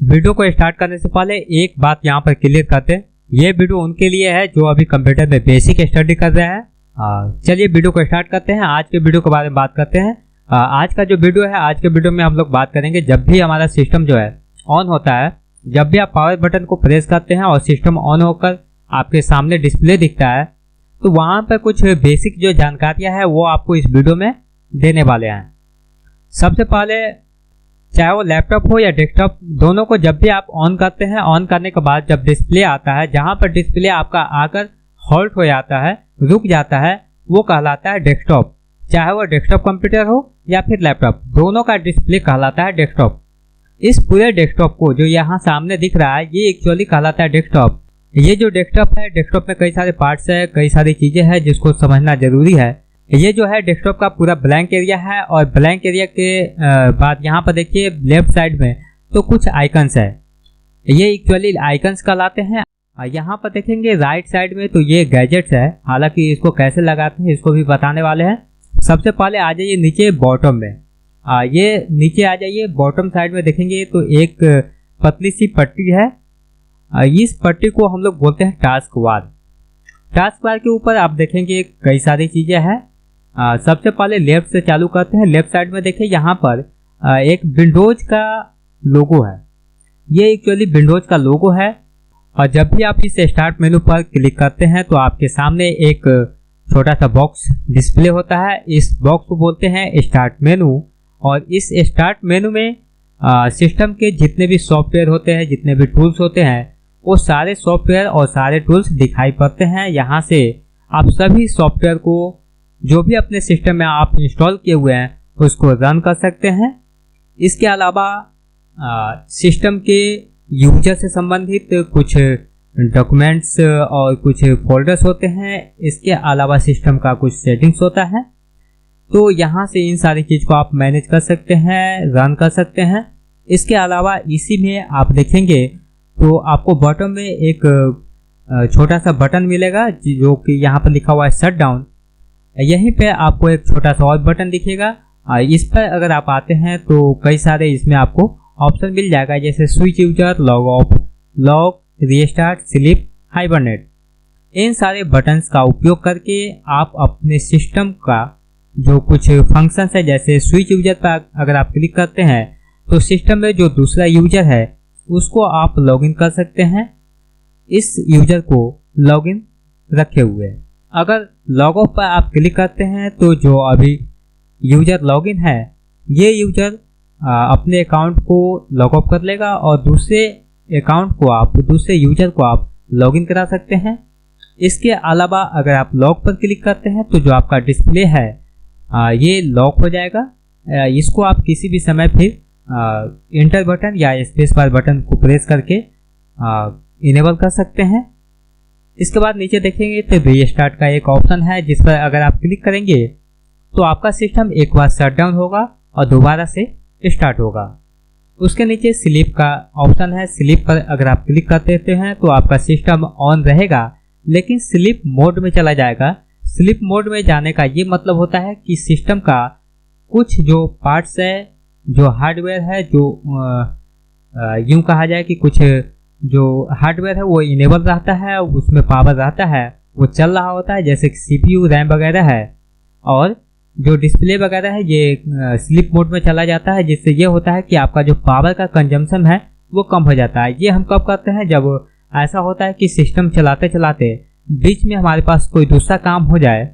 Video को start करने से पहले एक बात यहाँ पर क्लियर करते हैं, ये वीडियो उनके लिए है जो अभी कंप्यूटर में बेसिक स्टडी कर रहे हैं। चलिए वीडियो को स्टार्ट करते हैं। आज के वीडियो के बारे में बात करते हैं। आज का जो वीडियो है, आज के वीडियो में हम लोग बात करेंगे जब भी हमारा सिस्टम जो है ऑन होता है, जब भी आप पावर बटन को प्रेस करते हैं और सिस्टम ऑन होकर आपके सामने डिस्प्ले दिखता है, तो वहाँ पर कुछ बेसिक जो जानकारियाँ हैं वो आपको इस वीडियो में देने वाले हैं। सबसे पहले, चाहे वो लैपटॉप हो या डेस्कटॉप, दोनों को जब भी आप ऑन करते हैं, ऑन करने के बाद जब डिस्प्ले आता है, जहाँ पर डिस्प्ले आपका आकर हॉल्ट हो जाता है, रुक जाता है, वो कहलाता है डेस्कटॉप। चाहे वो डेस्कटॉप कंप्यूटर हो या फिर लैपटॉप, दोनों का डिस्प्ले कहलाता है डेस्कटॉप। इस पूरे डेस्कटॉप को जो यहाँ सामने दिख रहा है, ये एक्चुअली कहलाता है डेस्कटॉप। ये जो डेस्कटॉप है, डेस्कटॉप में कई सारे पार्ट्स है, कई सारी चीज़ें हैं जिसको समझना जरूरी है। ये जो है डेस्कटॉप का पूरा ब्लैंक एरिया है, और ब्लैंक एरिया के बाद यहाँ पर देखिए लेफ्ट साइड में तो कुछ आइकन्स है, ये एक्चुअली आइकन्स कहलाते हैं। यहाँ पर देखेंगे राइट साइड में तो ये गैजेट्स है, हालांकि इसको कैसे लगाते हैं इसको भी बताने वाले हैं। सबसे पहले आ जाइए नीचे बॉटम में, ये नीचे आ जाइए बॉटम साइड में देखेंगे तो एक पतली सी पट्टी है। इस पट्टी को हम लोग बोलते हैं टास्क बार। टास्क बार के ऊपर आप देखेंगे कई सारी चीज़ें हैं। सबसे पहले लेफ्ट से चालू करते हैं। लेफ्ट साइड में देखिए यहाँ पर एक विंडोज का लोगो है, ये एक्चुअली विंडोज का लोगो है। और जब भी आप इस स्टार्ट मेनू पर क्लिक करते हैं तो आपके सामने एक छोटा सा बॉक्स डिस्प्ले होता है। इस बॉक्स को बोलते हैं स्टार्ट मेनू। और इस स्टार्ट मेनू में सिस्टम के जितने भी सॉफ्टवेयर होते हैं, जितने भी टूल्स होते हैं, वो सारे सॉफ्टवेयर और सारे टूल्स दिखाई पड़ते हैं। यहाँ से आप सभी सॉफ्टवेयर को जो भी अपने सिस्टम में आप इंस्टॉल किए हुए हैं उसको रन कर सकते हैं। इसके अलावा सिस्टम के यूजर से संबंधित कुछ डॉक्यूमेंट्स और कुछ फोल्डर्स होते हैं। इसके अलावा सिस्टम का कुछ सेटिंग्स होता है, तो यहाँ से इन सारी चीज़ को आप मैनेज कर सकते हैं, रन कर सकते हैं। इसके अलावा इसी में आप देखेंगे तो आपको बॉटम में एक छोटा सा बटन मिलेगा जो कि यहाँ पर लिखा हुआ है शट डाउन। यहीं पे आपको एक छोटा सा और बटन दिखेगा। इस पर अगर आप आते हैं तो कई सारे इसमें आपको ऑप्शन मिल जाएगा, जैसे switch user, log off, lock, restart, sleep, hibernate. इन सारे बटन्स का उपयोग करके आप अपने सिस्टम का जो कुछ फंक्शंस है, जैसे स्विच यूजर पर अगर आप क्लिक करते हैं तो सिस्टम में जो दूसरा यूजर है उसको आप लॉगिन कर सकते हैं। इस यूजर को लॉगिन रखे हुए हैं। अगर लॉग ऑफ पर आप क्लिक करते हैं तो जो अभी यूजर लॉगिन है, ये यूजर अपने अकाउंट को लॉग ऑफ कर लेगा और दूसरे अकाउंट को आप, दूसरे यूजर को आप लॉगिन करा सकते हैं। इसके अलावा अगर आप लॉग पर क्लिक करते हैं तो जो आपका डिस्प्ले है ये लॉक हो जाएगा। इसको आप किसी भी समय फिर इंटर बटन या स्पेस बार बटन को प्रेस करके इनेबल कर सकते हैं। इसके बाद नीचे देखेंगे तो रीस्टार्ट का एक ऑप्शन है, जिस पर अगर आप क्लिक करेंगे तो आपका सिस्टम एक बार शट डाउन होगा और दोबारा से स्टार्ट होगा। उसके नीचे स्लीप का ऑप्शन है। स्लीप पर अगर आप क्लिक कर देते हैं तो आपका सिस्टम ऑन रहेगा लेकिन स्लीप मोड में चला जाएगा। स्लीप मोड में जाने का ये मतलब होता है कि सिस्टम का कुछ जो पार्ट्स है, जो हार्डवेयर है, जो यूँ कहा जाए कि कुछ जो हार्डवेयर है वो इनेबल रहता है, उसमें पावर रहता है, वो चल रहा होता है, जैसे CPU, रैम वगैरह है। और जो डिस्प्ले वगैरह है ये स्लीप मोड में चला जाता है, जिससे ये होता है कि आपका जो पावर का कंजम्पशन है वो कम हो जाता है। ये हम कब करते हैं, जब ऐसा होता है कि सिस्टम चलाते चलाते बीच में हमारे पास कोई दूसरा काम हो जाए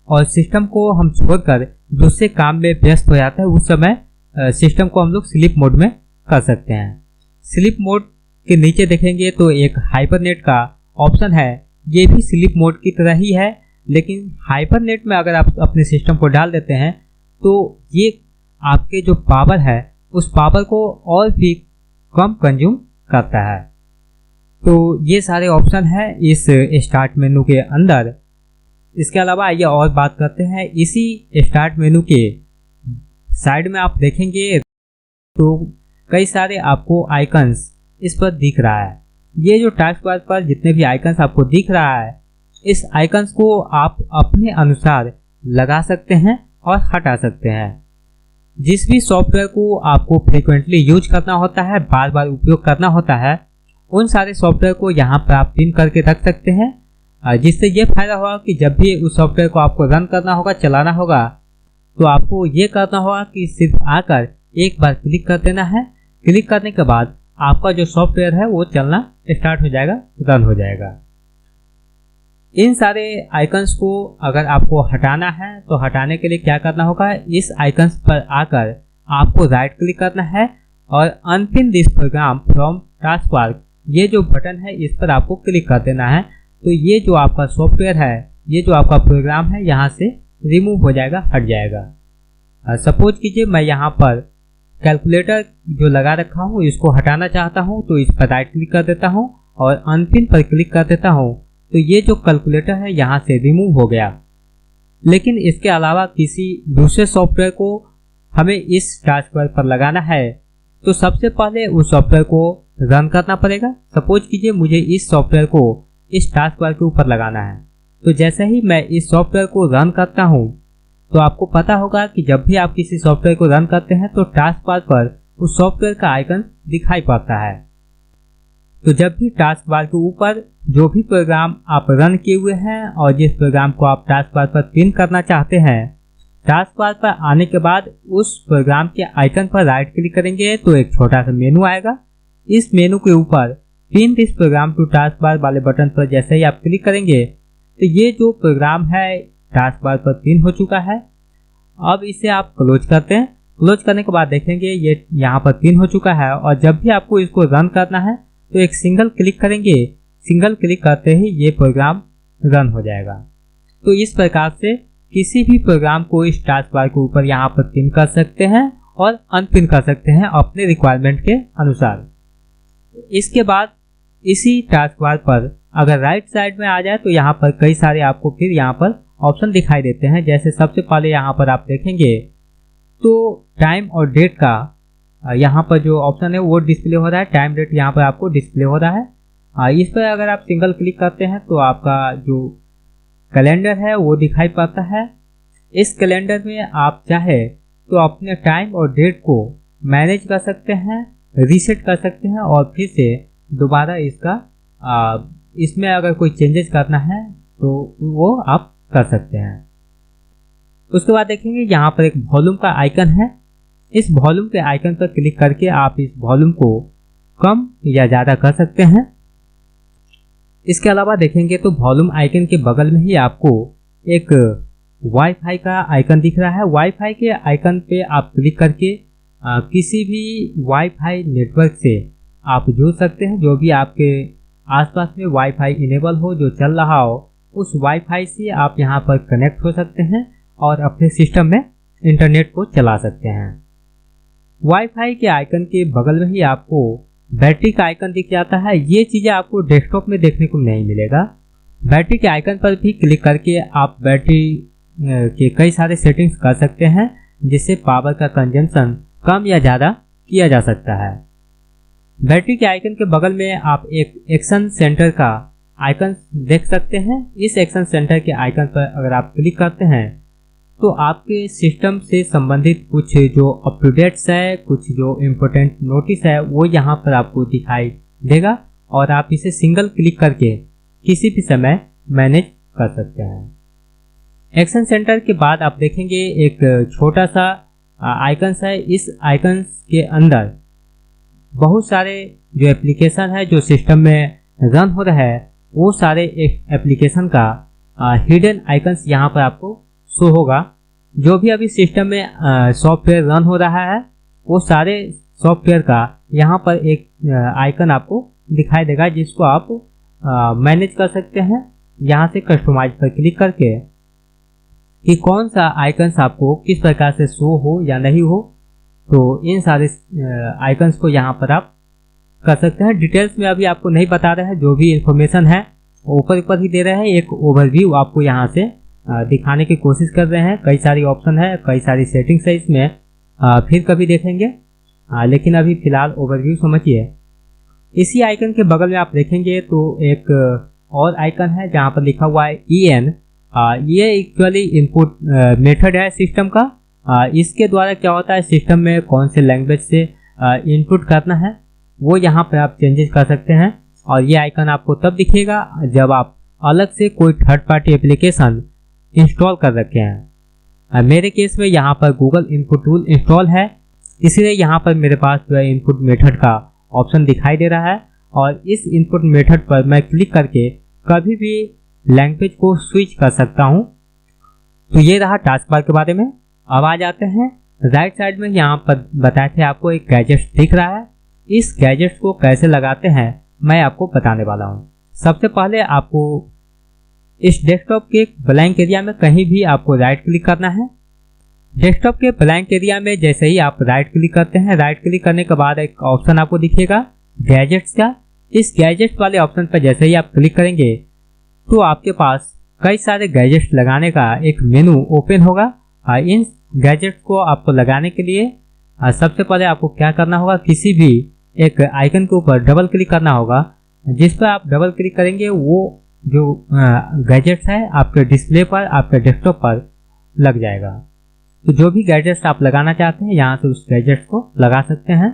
और सिस्टम को हम छोड़कर दूसरे काम में व्यस्त हो जाता है, उस समय सिस्टम को हम लोग स्लीप मोड में कर सकते हैं। स्लीप मोड के नीचे देखेंगे तो एक हाइबरनेट का ऑप्शन है। ये भी स्लीप मोड की तरह ही है, लेकिन हाइबरनेट में अगर आप अपने सिस्टम को डाल देते हैं तो ये आपके जो पावर है उस पावर को और भी कम कंज्यूम करता है। तो ये सारे ऑप्शन है इस स्टार्ट मेनू के अंदर। इसके अलावा आइए और बात करते हैं। इसी स्टार्ट मेनू के साइड में आप देखेंगे तो कई सारे आपको आइकन्स इस पर दिख रहा है। ये जो टास्क बार पर जितने भी आइकन्स आपको दिख रहा है, इस आइकन्स को आप अपने अनुसार लगा सकते हैं और हटा सकते हैं। जिस भी सॉफ्टवेयर को आपको फ्रीक्वेंटली यूज करना होता है, बार बार उपयोग करना होता है, उन सारे सॉफ्टवेयर को यहाँ पर आप पिन करके रख सकते हैं। जिससे ये फायदा होगा कि जब भी उस सॉफ्टवेयर को आपको रन करना होगा, चलाना होगा, तो आपको ये करना होगा कि सिर्फ आकर एक बार क्लिक कर देना है। क्लिक करने के बाद आपका जो सॉफ्टवेयर है वो चलना स्टार्ट हो जाएगा, रन हो जाएगा। इन सारे आइकन्स को अगर आपको हटाना है तो हटाने के लिए क्या करना होगा, इस आइकन्स पर आकर आपको राइट क्लिक करना है और unpin this program from taskbar, ये जो बटन है इस पर आपको क्लिक कर देना है। तो ये जो आपका सॉफ्टवेयर है, ये जो आपका प्रोग्राम है, यहाँ से रिमूव हो जाएगा, हट जाएगा। सपोज कीजिए मैं यहाँ पर कैलकुलेटर जो लगा रखा हूँ इसको हटाना चाहता हूँ, तो इस पर राइट क्लिक कर देता हूँ और अनपिन पर क्लिक कर देता हूँ, तो ये जो कैलकुलेटर है यहाँ से रिमूव हो गया। लेकिन इसके अलावा किसी दूसरे सॉफ्टवेयर को हमें इस टास्क बार पर लगाना है, तो सबसे पहले उस सॉफ्टवेयर को रन करना पड़ेगा। सपोज कीजिए मुझे इस सॉफ्टवेयर को इस टास्क बार के ऊपर लगाना है, तो जैसे ही मैं इस सॉफ्टवेयर को रन करता हूँ, तो आपको पता होगा कि जब भी आप किसी सॉफ्टवेयर को रन करते हैं तो टास्क बार पर उस सॉफ्टवेयर का आइकन दिखाई पड़ता है। तो जब भी टास्क बार के ऊपर जो भी प्रोग्राम आप रन किए हुए हैं और जिस प्रोग्राम को आप टास्क बार पर पिन करना चाहते हैं, टास्क बार पर आने के बाद उस प्रोग्राम के आइकन पर राइट क्लिक करेंगे तो एक छोटा सा मेनू आएगा। इस मेनू के ऊपर pin this program to taskbar वाले बटन पर जैसे ही आप क्लिक करेंगे तो ये जो प्रोग्राम है टास्क बार पर पिन हो चुका है। अब इसे आप क्लोज करते हैं। क्लोज करने के बाद देखेंगे ये यहाँ पर पिन हो चुका है और जब भी आपको इसको रन करना है तो एक सिंगल क्लिक करेंगे। सिंगल क्लिक करते ही ये प्रोग्राम रन हो जाएगा। तो इस प्रकार से किसी भी प्रोग्राम को इस टास्क बार के ऊपर यहाँ पर पिन कर सकते हैं और अनपिन कर सकते हैं अपने रिक्वायरमेंट के अनुसार। इसके बाद इसी टास्क बार पर अगर राइट साइड में आ जाए तो यहाँ पर कई सारे आपको फिर यहाँ पर ऑप्शन दिखाई देते हैं। जैसे सबसे पहले यहाँ पर आप देखेंगे तो टाइम और डेट का यहाँ पर जो ऑप्शन है वो डिस्प्ले हो रहा है। टाइम डेट यहाँ पर आपको डिस्प्ले हो रहा है। इस पर अगर आप सिंगल क्लिक करते हैं तो आपका जो कैलेंडर है वो दिखाई पड़ता है। इस कैलेंडर में आप चाहे तो अपने टाइम और डेट को मैनेज कर सकते हैं, रीसेट कर सकते हैं और फिर से दोबारा इसमें अगर कोई चेंजेस करना है तो वो आप कर सकते हैं। उसके बाद देखेंगे यहाँ पर एक वॉल्यूम का आइकन है। इस वॉल्यूम के आइकन पर क्लिक करके आप इस वॉल्यूम को कम या ज़्यादा कर सकते हैं। इसके अलावा देखेंगे तो वॉल्यूम आइकन के बगल में ही आपको एक वाईफाई का आइकन दिख रहा है। वाईफाई के आइकन पे आप क्लिक करके किसी भी वाईफाई नेटवर्क से आप जुड़ सकते हैं। जो भी आपके आसपास में वाईफाई इनेबल हो, जो चल रहा हो, उस वाईफाई से आप यहाँ पर कनेक्ट हो सकते हैं और अपने सिस्टम में इंटरनेट को चला सकते हैं। वाईफाई के आइकन के बगल में ही आपको बैटरी का आइकन दिख जाता है। ये चीज़ें आपको डेस्कटॉप में देखने को नहीं मिलेगा। बैटरी के आइकन पर भी क्लिक करके आप बैटरी के कई सारे सेटिंग्स कर सकते हैं, जिससे पावर का कंजम्पशन कम या ज़्यादा किया जा सकता है। बैटरी के आइकन के बगल में आप एक एक्शन सेंटर का आइकन देख सकते हैं। इस एक्शन सेंटर के आइकन पर अगर आप क्लिक करते हैं तो आपके सिस्टम से संबंधित कुछ जो अपडेट्स है, कुछ जो इम्पोर्टेंट नोटिस है, वो यहाँ पर आपको दिखाई देगा और आप इसे सिंगल क्लिक करके किसी भी समय मैनेज कर सकते हैं। एक्शन सेंटर के बाद आप देखेंगे एक छोटा सा आइकन्स है। इस आइकन्स के अंदर बहुत सारे जो एप्लीकेशन है जो सिस्टम में रन हो रहा है, वो सारे एप्लीकेशन का हिडन आइकन्स यहाँ पर आपको शो होगा। जो भी अभी सिस्टम में सॉफ्टवेयर रन हो रहा है, वो सारे सॉफ्टवेयर का यहाँ पर एक आइकन आपको दिखाई देगा, जिसको आप मैनेज कर सकते हैं यहाँ से कस्टमाइज पर क्लिक करके कि कौन सा आइकन्स आपको किस प्रकार से शो हो या नहीं हो। तो इन सारे आइकन्स को यहाँ पर आप कर सकते हैं। डिटेल्स में अभी आपको नहीं बता रहे हैं, जो भी इंफॉर्मेशन है ऊपर ऊपर ही दे रहे हैं। एक ओवरव्यू आपको यहाँ से दिखाने की कोशिश कर रहे हैं। कई सारी ऑप्शन है, कई सारी सेटिंग्स है इसमें, फिर कभी देखेंगे, लेकिन अभी फिलहाल ओवरव्यू समझिए। इसी आइकन के बगल में आप देखेंगे तो एक और आइकन है जहाँ पर लिखा हुआ है EN। ये एक्चुअली इनपुट मेथड है सिस्टम का इसके द्वारा क्या होता है, सिस्टम में कौन से लैंग्वेज से इनपुट करना है वो यहाँ पर आप चेंजेस कर सकते हैं। और ये आइकन आपको तब दिखेगा जब आप अलग से कोई थर्ड पार्टी एप्लीकेशन इंस्टॉल कर रखे हैं। मेरे केस में यहाँ पर गूगल इनपुट टूल इंस्टॉल है, इसलिए यहाँ पर मेरे पास जो है इनपुट मेथड का ऑप्शन दिखाई दे रहा है और इस इनपुट मेथड पर मैं क्लिक करके कभी भी लैंग्वेज को स्विच कर सकता हूँ। तो ये रहा टास्क बार के बारे में। अब आ जाते हैं राइट साइड में, यहाँ पर बताए थे आपको एक गैजेट दिख रहा है। इस गैजेट को कैसे लगाते हैं मैं आपको बताने वाला हूँ। सबसे पहले आपको इस डेस्कटॉप के ब्लैंक एरिया में कहीं भी आपको राइट क्लिक करना है। डेस्कटॉप के ब्लैंक एरिया में जैसे ही आप राइट क्लिक करते हैं, राइट क्लिक करने के बाद एक ऑप्शन आपको दिखेगा गैजेट्स का। इस गैजेट्स वाले ऑप्शन पर जैसे ही आप क्लिक करेंगे तो आपके पास कई सारे गैजेट्स लगाने का एक मेनू ओपन होगा। इन गैजेट्स को आपको लगाने के लिए सबसे पहले आपको क्या करना होगा, किसी भी एक आइकन के ऊपर डबल क्लिक करना होगा। जिस पर आप डबल क्लिक करेंगे वो जो गैजेट्स है आपके डिस्प्ले पर, आपके डेस्कटॉप पर लग जाएगा। तो जो भी गैजेट्स आप लगाना चाहते हैं यहाँ से उस गैजेट्स को लगा सकते हैं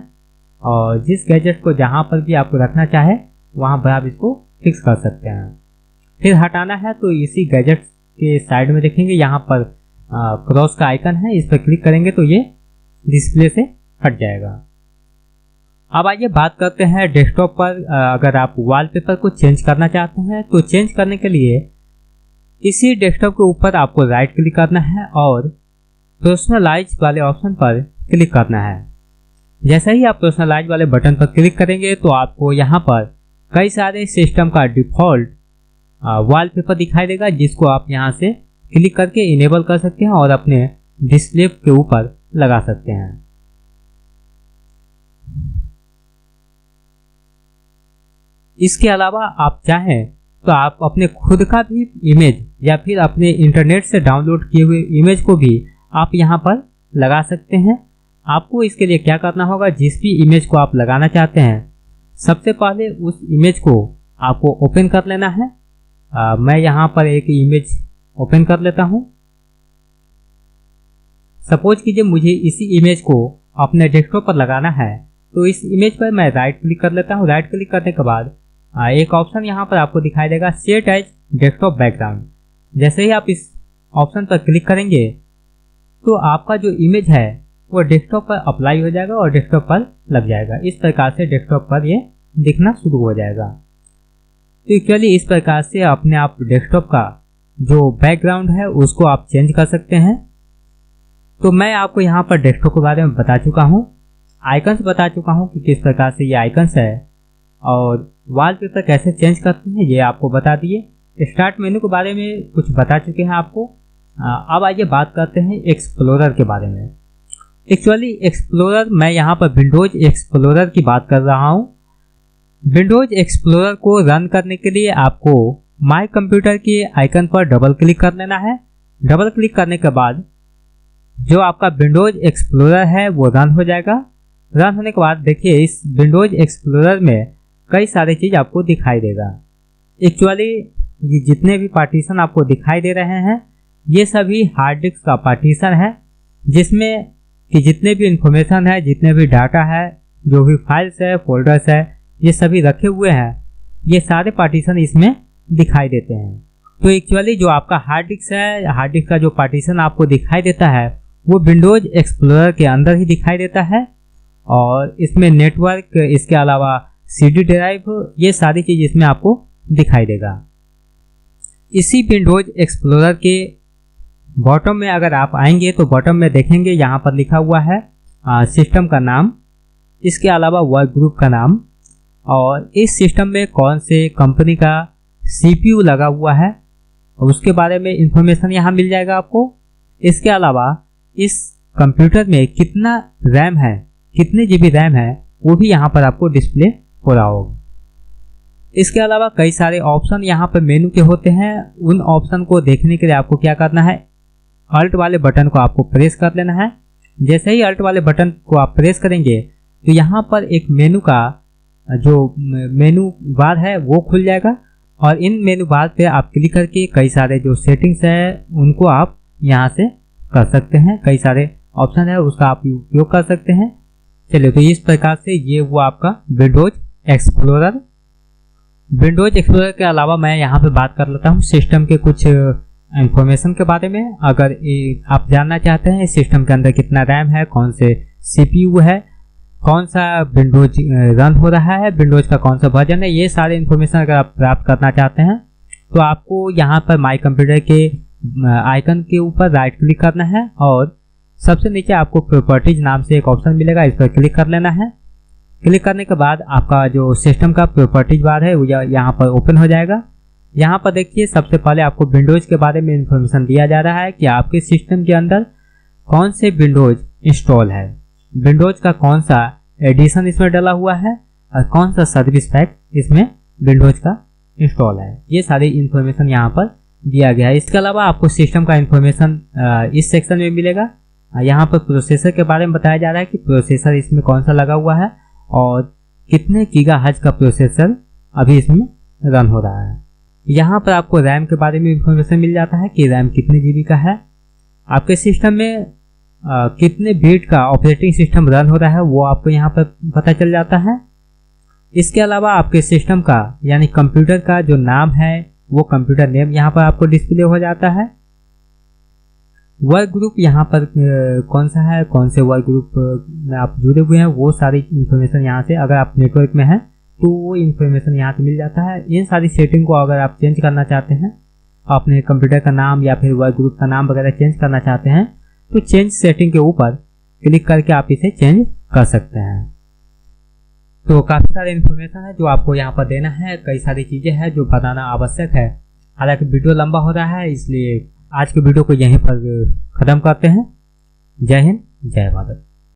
और जिस गैजेट को जहाँ पर भी आपको रखना चाहे वहाँ पर आप इसको फिक्स कर सकते हैं। फिर हटाना है तो इसी गैजेट के साइड में देखेंगे यहाँ पर क्रॉस का आइकन है, इस पर क्लिक करेंगे तो ये डिस्प्ले से हट जाएगा। अब आइए बात करते हैं डेस्कटॉप पर अगर आप वॉलपेपर को चेंज करना चाहते हैं तो चेंज करने के लिए इसी डेस्कटॉप के ऊपर आपको राइट क्लिक करना है और पर्सनलाइज वाले ऑप्शन पर क्लिक करना है। जैसे ही आप पर्सनलाइज वाले बटन पर क्लिक करेंगे तो आपको यहाँ पर कई सारे सिस्टम का डिफ़ॉल्ट वॉलपेपर दिखाई देगा, जिसको आप यहाँ से क्लिक करके इनेबल कर सकते हैं और अपने डिस्प्ले के ऊपर लगा सकते हैं। इसके अलावा आप चाहें तो आप अपने खुद का भी इमेज या फिर अपने इंटरनेट से डाउनलोड किए हुए इमेज को भी आप यहाँ पर लगा सकते हैं। आपको इसके लिए क्या करना होगा, जिस भी इमेज को आप लगाना चाहते हैं सबसे पहले उस इमेज को आपको ओपन कर लेना है। मैं यहाँ पर एक इमेज ओपन कर लेता हूँ। सपोज कीजिए मुझे इसी इमेज को अपने डेस्कटॉप पर लगाना है तो इस इमेज पर मैं राइट क्लिक कर लेता हूँ। राइट क्लिक करने के बाद एक ऑप्शन यहाँ पर आपको दिखाई देगा सेट एज डेस्कटॉप बैकग्राउंड। जैसे ही आप इस ऑप्शन पर क्लिक करेंगे तो आपका जो इमेज है वो डेस्कटॉप पर अप्लाई हो जाएगा और डेस्कटॉप पर लग जाएगा। इस प्रकार से डेस्कटॉप पर ये दिखना शुरू हो जाएगा। तो एक्चुअली इस प्रकार से अपने आप डेस्कटॉप का जो बैकग्राउंड है उसको आप चेंज कर सकते हैं। तो मैं आपको यहाँ पर डेस्कटॉप के बारे में बता चुका हूँ, आइकन्स बता चुका हूँ कि किस प्रकार से ये आइकन्स है और वॉलपेपर कैसे चेंज करते हैं ये आपको बता दिए। स्टार्ट मेनू के बारे में कुछ बता चुके हैं आपको। अब आइए बात करते हैं एक्सप्लोरर के बारे में। एक्चुअली एक्सप्लोरर, मैं यहाँ पर विंडोज एक्सप्लोरर की बात कर रहा हूँ। विंडोज एक्सप्लोरर को रन करने के लिए आपको माय कंप्यूटर के आइकन पर डबल क्लिक कर लेना है। डबल क्लिक करने के बाद जो आपका विंडोज एक्सप्लोरर है वो रन हो जाएगा। रन होने के बाद देखिए इस विंडोज एक्सप्लोरर में कई सारी चीज़ आपको दिखाई देगा। एक्चुअली ये जितने भी पार्टीशन आपको दिखाई दे रहे हैं ये सभी हार्ड डिस्क का पार्टीशन है, जिसमें कि जितने भी इंफॉर्मेशन है, जितने भी डाटा है, जो भी फाइल्स है, फोल्डर्स है, ये सभी रखे हुए हैं। ये सारे पार्टीशन इसमें दिखाई देते हैं। तो एक्चुअली जो आपका हार्ड डिस्क है, हार्ड डिस्क का जो पार्टीशन आपको दिखाई देता है वो विंडोज एक्सप्लोरर के अंदर ही दिखाई देता है और इसमें नेटवर्क, इसके अलावा सीडी ड्राइव, ये सारी चीज़ इसमें आपको दिखाई देगा। इसी विंडोज एक्सप्लोरर के बॉटम में अगर आप आएंगे तो बॉटम में देखेंगे यहाँ पर लिखा हुआ है सिस्टम का नाम, इसके अलावा वर्क ग्रुप का नाम और इस सिस्टम में कौन से कंपनी का CPU लगा हुआ है और उसके बारे में इंफॉर्मेशन यहाँ मिल जाएगा आपको। इसके अलावा इस कंप्यूटर में कितना रैम है, कितने GB रैम है वो भी यहाँ पर आपको डिस्प्ले हो रहा होगा। इसके अलावा कई सारे ऑप्शन यहाँ पर मेनू के होते हैं। उन ऑप्शन को देखने के लिए आपको क्या करना है, अल्ट वाले बटन को आपको प्रेस कर लेना है। जैसे ही अल्ट वाले बटन को आप प्रेस करेंगे तो यहाँ पर एक मेनू का जो मेनू बार है वो खुल जाएगा और इन मेनू बार पे आप क्लिक करके कई सारे जो सेटिंग्स है उनको आप यहाँ से कर सकते हैं। कई सारे ऑप्शन है उसका आप उपयोग कर सकते हैं। चलिए, तो इस प्रकार से ये वो आपका विंडोज एक्सप्लोरर। विंडोज एक्सप्लोरर के अलावा मैं यहाँ पे बात कर लेता हूँ सिस्टम के कुछ इंफॉर्मेशन के बारे में। अगर आप जानना चाहते हैं सिस्टम के अंदर कितना रैम है, कौन से CPU है, कौन सा विंडोज रन हो रहा है, विंडोज का कौन सा वर्जन है, ये सारे इन्फॉर्मेशन अगर आप प्राप्त करना चाहते हैं तो आपको यहाँ पर माई कंप्यूटर के आइकन के ऊपर राइट क्लिक करना है और सबसे नीचे आपको प्रॉपर्टीज नाम से एक ऑप्शन मिलेगा, इस पर क्लिक कर लेना है। क्लिक करने के बाद आपका जो सिस्टम का प्रॉपर्टीज बार है वो यहाँ पर ओपन हो जाएगा। यहाँ पर देखिए सबसे पहले आपको विंडोज के बारे में इंफॉर्मेशन दिया जा रहा है कि आपके सिस्टम के अंदर कौन से विंडोज इंस्टॉल है, विंडोज का कौन सा एडिशन इसमें डला हुआ है और कौन सा सर्विस पैक इसमें विंडोज का इंस्टॉल है। ये सारी इंफॉर्मेशन यहाँ पर दिया गया है। इसके अलावा आपको सिस्टम का इंफॉर्मेशन इस सेक्शन में मिलेगा। यहाँ पर प्रोसेसर के बारे में बताया जा रहा है कि प्रोसेसर इसमें कौन सा लगा हुआ है और कितने गीगाहर्ट्ज का प्रोसेसर अभी इसमें रन हो रहा है। यहाँ पर आपको रैम के बारे में इंफॉर्मेशन मिल जाता है कि रैम कितने GB का है, आपके सिस्टम में कितने बिट का ऑपरेटिंग सिस्टम रन हो रहा है वो आपको यहाँ पर पता चल जाता है। इसके अलावा आपके सिस्टम का यानी कंप्यूटर का जो नाम है वो कंप्यूटर नेम यहाँ पर आपको डिस्प्ले हो जाता है। वर्क ग्रुप यहाँ पर कौन सा है, कौन से वर्क ग्रुप में आप जुड़े हुए हैं, वो सारी इन्फॉर्मेशन यहाँ से, अगर आप नेटवर्क में हैं तो वो इन्फॉर्मेशन यहाँ से मिल जाता है। इन सारी सेटिंग को अगर आप चेंज करना चाहते हैं, अपने कंप्यूटर का नाम या फिर वर्क ग्रुप का नाम वगैरह चेंज करना चाहते हैं तो चेंज सेटिंग के ऊपर क्लिक करके आप इसे चेंज कर सकते हैं। तो काफ़ी सारे इन्फॉर्मेशन है जो आपको यहाँ पर देना है, कई सारी चीज़ें हैं जो बताना आवश्यक है। हालांकि वीडियो लंबा हो रहा है इसलिए आज के वीडियो को यहीं पर ख़त्म करते हैं। जय हिंद, जय भारत।